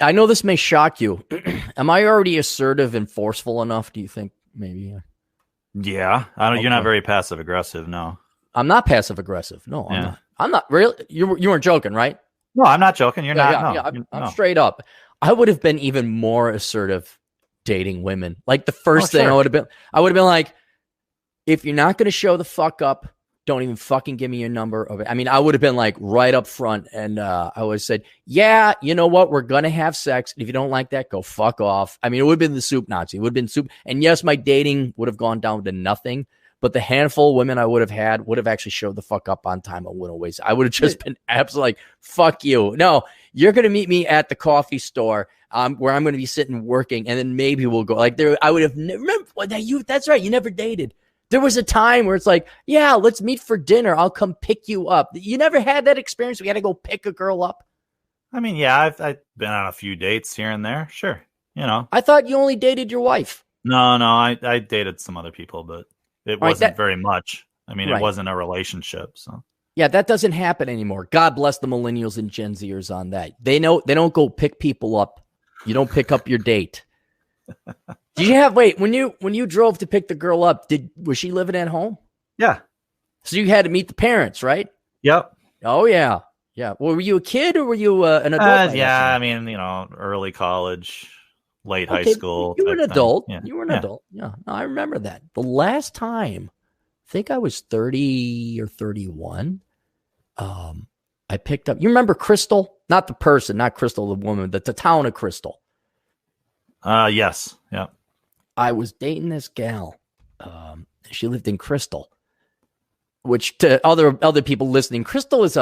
I know this may shock you. Am I already assertive and forceful enough? Do you think maybe? Yeah, I don't. You're not Okay. very passive aggressive. No. I'm not passive aggressive. No, I'm Yeah. not. I'm not really. You weren't joking, right? No, I'm not joking. You're Yeah, not. yeah, No. yeah. I'm No. straight up. I would have been even more assertive dating women. Like the Oh, first thing sure. I would have been like, if you're not going to show the fuck up, don't even fucking give me your number. I mean, I would have been like right up front, and I would have said, yeah, you know what? We're going to have sex. If you don't like that, go fuck off. I mean, it would have been the soup Nazi. It would have been soup. And yes, my dating would have gone down to nothing, but the handful of women I would have had would have actually showed the fuck up on time. I wouldn't have wasted. I would have just been absolutely like, fuck you. No, you're going to meet me at the coffee store where I'm going to be sitting working, and then maybe we'll go. Like there, I would have remember that's right. You never dated. There was a time where it's like, yeah, let's meet for dinner. I'll come pick you up. You never had that experience? We got to go pick a girl up. I mean, yeah, I've been on a few dates here and there. Sure, you know. I thought you only dated your wife. No, I dated some other people, but it wasn't very much. I mean, it wasn't a relationship. So yeah, that doesn't happen anymore. God bless the millennials and Gen Zers on that. They don't go pick people up. You don't pick up your date. Did you have when you drove to pick the girl up? Was she living at home? Yeah. So you had to meet the parents, right? Yep. Oh yeah, yeah. Well, were you a kid or were you an adult? Yeah, I mean, early college, late high school. You were an adult. Yeah. You were an adult. Yeah. No, I remember that. The last time, I think I was 30 or 31. I picked up. You remember Crystal? Not the person, not Crystal, the woman, the town of Crystal. Yes. Yeah. I was dating this gal. She lived in Crystal, which to other people listening, Crystal is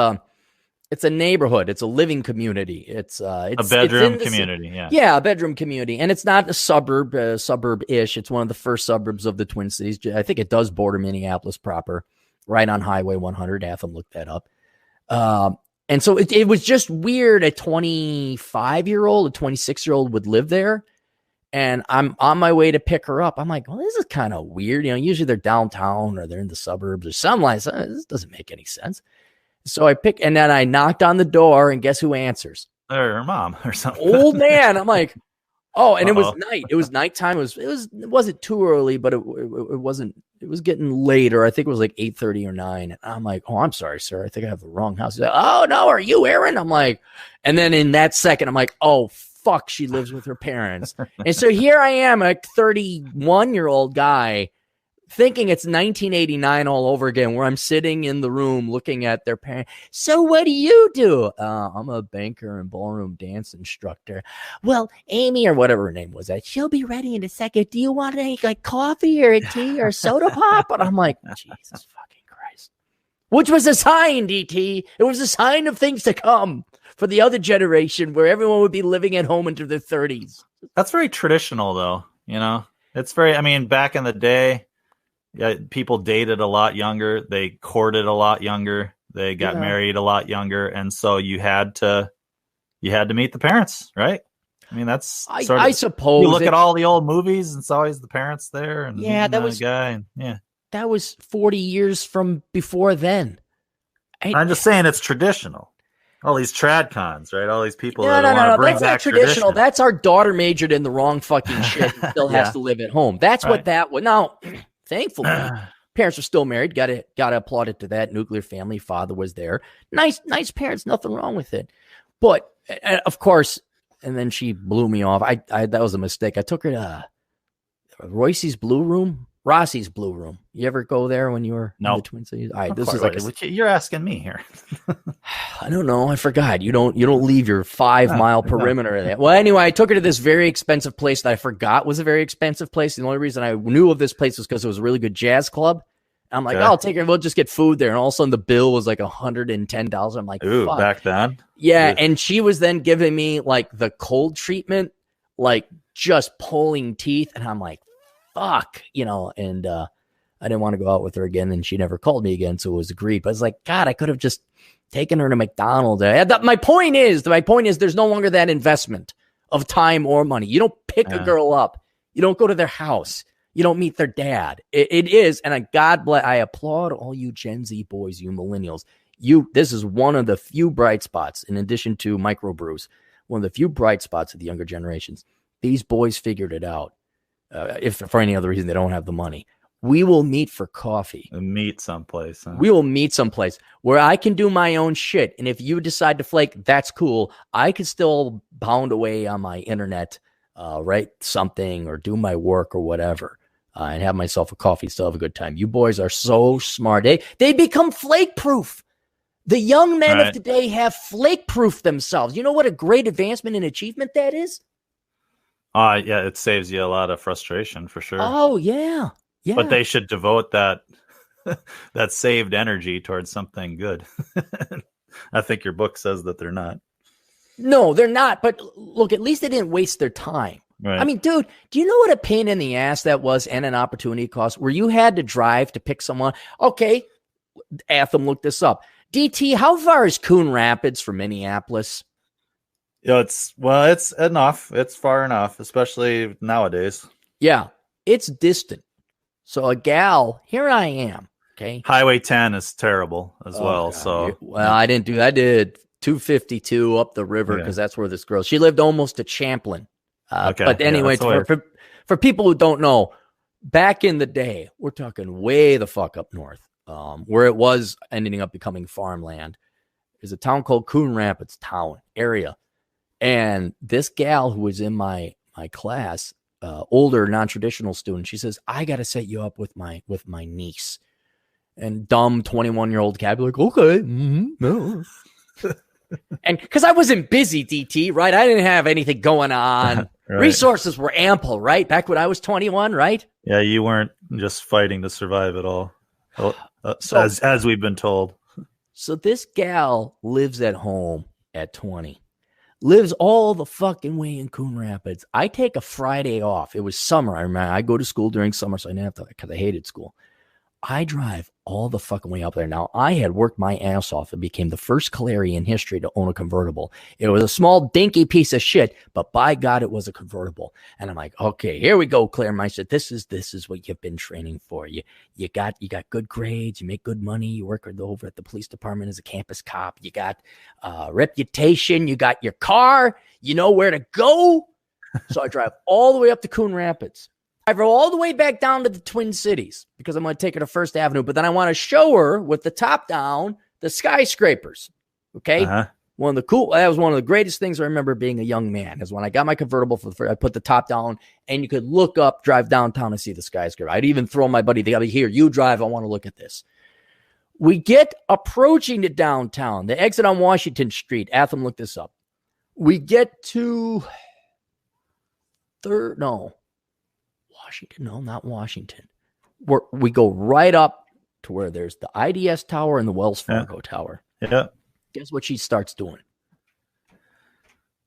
it's a neighborhood. It's a living community. It's a bedroom community. Yeah. Yeah, a bedroom community. And it's not a suburb-ish. It's one of the first suburbs of the Twin Cities. I think it does border Minneapolis proper, right on Highway 100. Atham looked that up. And so it was just weird. A 25-year-old, a 26-year-old would live there. And I'm on my way to pick her up. I'm like, well, this is kind of weird. Usually they're downtown or they're in the suburbs or something like that. This doesn't make any sense. So and then I knocked on the door, and guess who answers? Her mom or something. Old man. I'm like, oh, and it was night. It was nighttime. It wasn't too early, but it wasn't. It was getting later. I think it was like 8:30 or 9. And I'm like, oh, I'm sorry, sir. I think I have the wrong house. He's like, oh no, are you Aaron? I'm like, and then in that second, I'm like, oh fuck, she lives with her parents. And so here I am, a 31-year-old guy, thinking it's 1989 all over again, where I'm sitting in the room looking at their parents. So what do you do? I'm a banker and ballroom dance instructor. Well, Amy, or whatever her name was, she'll be ready in a second. Do you want any like coffee or a tea or soda pop? And I'm like, Jesus fucking Christ. Which was a sign, DT. It was a sign of things to come for the other generation, where everyone would be living at home into their 30s. That's very traditional, though. It's very, I mean, back in the day, people dated a lot younger. They courted a lot younger. They got married a lot younger. And so you had to meet the parents, right? I mean, that's I suppose you look at all the old movies, and it's always the parents there. And that was the guy. And, that was 40 years from before then. I'm just saying it's traditional. All these trad cons, right? All these people No. That's not traditional. That's our daughter majored in the wrong fucking shit and still has to live at home. That's what that was. Now, thankfully, parents are still married. Got to applaud it to that. Nuclear family. Father was there. Nice parents. Nothing wrong with it. But of course, and then she blew me off. I that was a mistake. I took her to Rossi's Blue Room. You ever go there when you were in the Twin Cities? All right, this is like you're asking me here. I don't know. I forgot. You don't leave your 5-mile perimeter of that. Well, anyway, I took her to this very expensive place that I forgot was a very expensive place. The only reason I knew of this place was because it was a really good jazz club. I'm like, I'll take her. We'll just get food there. And all of a sudden the bill was like $110. I'm like, ooh, fuck. Back then? Yeah. And she was then giving me like the cold treatment, like just pulling teeth. And I'm like, fuck, and I didn't want to go out with her again, and she never called me again, so it was agreed. But it's like, God, I could have just taken her to McDonald's. My point is, there's no longer that investment of time or money. You don't pick a girl up. You don't go to their house. You don't meet their dad. It is, and I applaud all you Gen Z boys, you millennials. This is one of the few bright spots, in addition to microbrews, one of the few bright spots of the younger generations. These boys figured it out. If for any other reason they don't have the money, we will meet for coffee. Meet someplace. Huh? We will meet someplace where I can do my own shit. And if you decide to flake, that's cool. I can still pound away on my internet, write something or do my work or whatever, and have myself a coffee, still have a good time. You boys are so smart. They become flake proof. The young men of today have flake proof themselves. You know what a great advancement and achievement that is? Yeah, it saves you a lot of frustration for sure. Oh, yeah. Yeah. But they should devote that saved energy towards something good. I think your book says that they're not. No, they're not. But look, at least they didn't waste their time. Right. I mean, dude, do you know what a pain in the ass that was and an opportunity cost where you had to drive to pick someone? Okay, Atham, look this up. DT, how far is Coon Rapids from Minneapolis? It's enough. It's far enough, especially nowadays. Yeah, it's distant. So a gal, here I am. Okay. Highway 10 is terrible as well. God. So I didn't do that. I did 252 up the river because that's where this girl, she lived almost to Champlin. But anyway, for people who don't know, back in the day, we're talking way the fuck up north, where it was ending up becoming farmland. There's a town called Coon Rapids area. And this gal who was in my class, older non-traditional student, she says, I got to set you up with my niece. And dumb 21-year-old cat be like, okay. No. And because I wasn't busy, DT, right? I didn't have anything going on. Right. Resources were ample, right? Back when I was 21, right? Yeah, you weren't just fighting to survive at all, as we've been told. So this gal lives at home at 20. Lives all the fucking way in Coon Rapids. I take a Friday off. It was summer. I remember I go to school during summer, so I didn't have to, because I hated school. I drive all the fucking way up there. Now, I had worked my ass off and became the first Calary in history to own a convertible. It was a small, dinky piece of shit, but by God, it was a convertible. And I'm like, okay, here we go, Claremeister. This is what you've been training for. You got good grades. You make good money. You work over at the police department as a campus cop. You got reputation. You got your car. You know where to go. So I drive all the way up to Coon Rapids. I drove all the way back down to the Twin Cities because I'm going to take her to First Avenue, but then I want to show her with the top down the skyscrapers. Okay. That was one of the greatest things I remember being a young man is when I got my convertible I put the top down and you could look up, drive downtown and see the skyscraper. I'd even throw my buddy, here, you drive. I want to look at this. We get approaching to downtown, the exit on Washington Street. Atham, look this up. We get to Washington. No, not Washington. We go right up to where there's the IDS Tower and the Wells Fargo Tower. Yeah. Guess what she starts doing?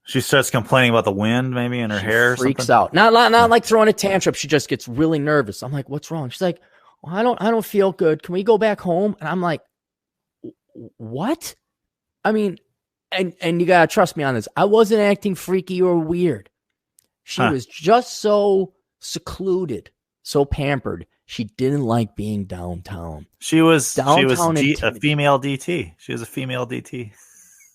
She starts complaining about the wind, maybe in her hair. Freaks out. Not like throwing a tantrum. She just gets really nervous. I'm like, what's wrong? She's like, well, I don't feel good. Can we go back home? And I'm like, what? I mean, and you gotta trust me on this. I wasn't acting freaky or weird. She was just so secluded, so pampered. She didn't like being downtown. She was a female DT. She was a female DT.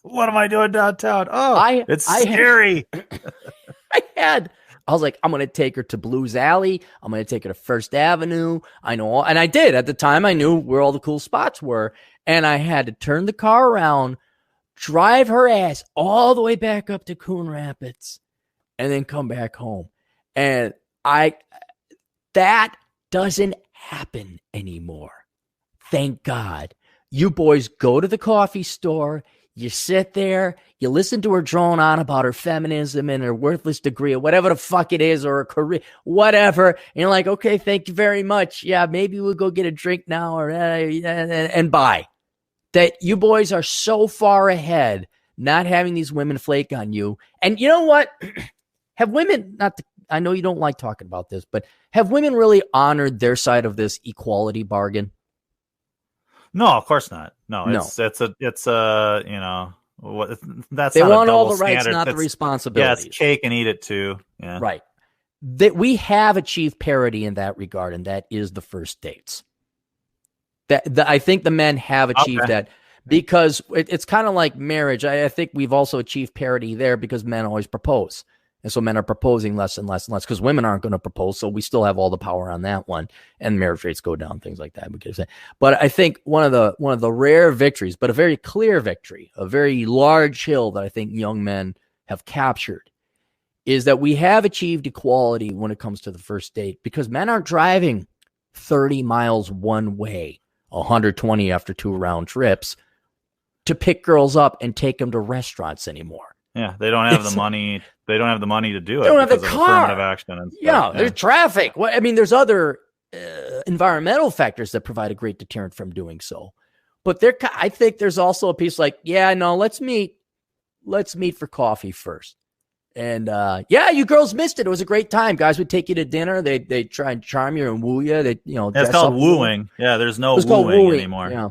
What am I doing downtown? Oh, it's scary. I was like, I'm going to take her to Blues Alley. I'm going to take her to First Avenue. I know, and I did. At the time, I knew where all the cool spots were. And I had to turn the car around, drive her ass all the way back up to Coon Rapids, and then come back home. And that doesn't happen anymore. Thank God. You boys go to the coffee store, you sit there, you listen to her drone on about her feminism and her worthless degree or whatever the fuck it is, or a career, whatever. And you're like, okay, thank you very much. Yeah, maybe we'll go get a drink now and bye. That you boys are so far ahead, not having these women flake on you. And you know what? Have women, I know you don't like talking about this, but have women really honored their side of this equality bargain? No, of course not. No. That's they want all the rights, not the responsibilities. Yeah, it's cake and eat it too. Yeah. Right. That we have achieved parity in that regard, and that is the first dates. I think the men have achieved that. because it's kind of like marriage. I think we've also achieved parity there because men always propose. And so men are proposing less and less and less because women aren't going to propose. So we still have all the power on that one, and marriage rates go down, things like that. But I think one of the rare victories, but a very clear victory, a very large hill that I think young men have captured, is that we have achieved equality when it comes to the first date, because men aren't driving 30 miles one way, 120 after 2 round trips to pick girls up and take them to restaurants anymore. Yeah, they don't have the money. They don't have the money to do it. They don't have the car. Affirmative action and stuff. Yeah, there's traffic. Well, I mean, there's other environmental factors that provide a great deterrent from doing so. But I think there's also a piece like, yeah, no, let's meet for coffee first. And yeah, you girls missed it. It was a great time. Guys would take you to dinner. They try and charm you and woo you. They, it's called wooing. Yeah, there's no wooing anymore. Yeah.